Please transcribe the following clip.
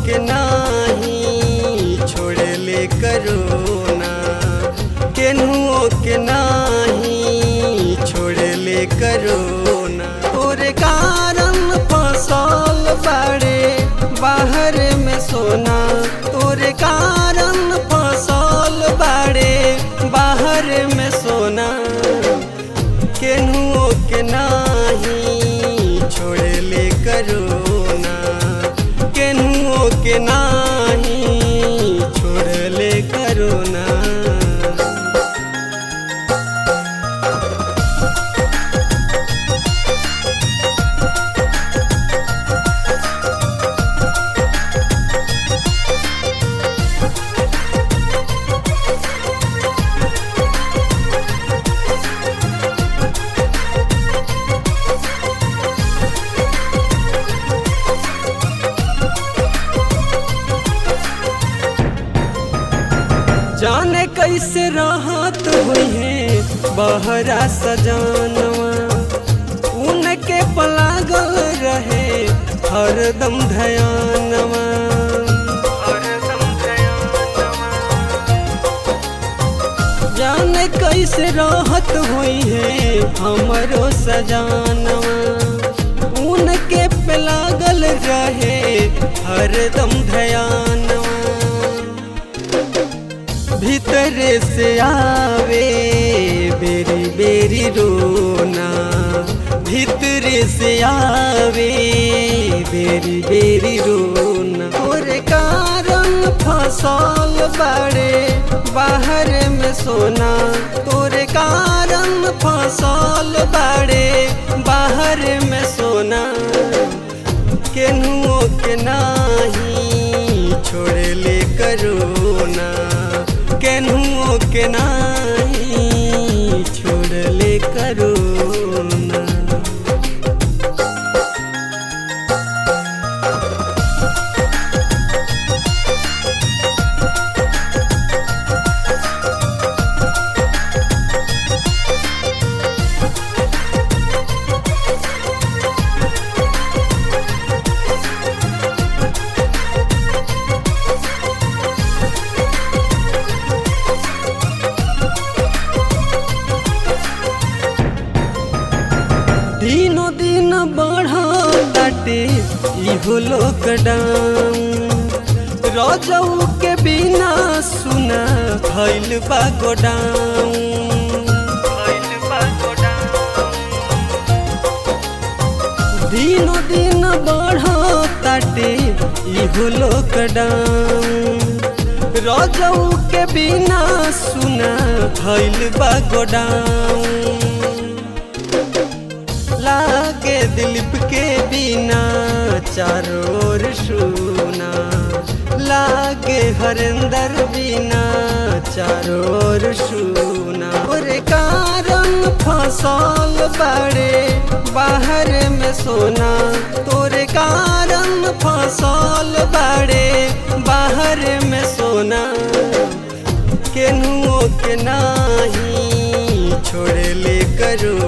के नाही छोड़ले करोना, केनहुओ के नाही छोड़ले करोना। तोरे कारण फसल बाड़े बाहर में सोना, तोरे कारण फसल बाड़े बाहर में सोना। केनहुओ के नाही छोड़ले करोना, केनहुओ के नाही छोड़ले करोना। जाने कैसे राहत हुई है बहरा सजानवा, उनके पलागल रहे हरदम ध्यानवा। जाने कैसे राहत हुई है हमरो सजानवा, उनके पलागल रहे हरदम ध्यानवा। भीतर से आवे बेरी बेरी रोना, भीतर से आवे बेरी बेरी रोना। तोरे कारण फसल बाड़े बाहर में सोना, तोरे कारण फसल बाड़े बाहर में सोना। केनहुओ के नाही छोड़ले करोना, केनहुओ के नाही छोड़ले करोना। दिनों दिन बढ़ताटे इहो लॉकडाउन, रजऊ के बिना सुना भइल बा गोडाउन। दिनों दिन बढ़ताटे इहो लॉकडाउन, रजऊ के बिना सुना भइल बा गोडाउन। लागे दिलीप के बिना चारों ओर सुना, लागे हरिंदर बिना चारों ओर सुना। तोरे कारण फसल बाड़े बाहर में सोना, तोरे कारण फसल बाड़े बाहर में सोना। केनहुओ के नाही छोड़ले करो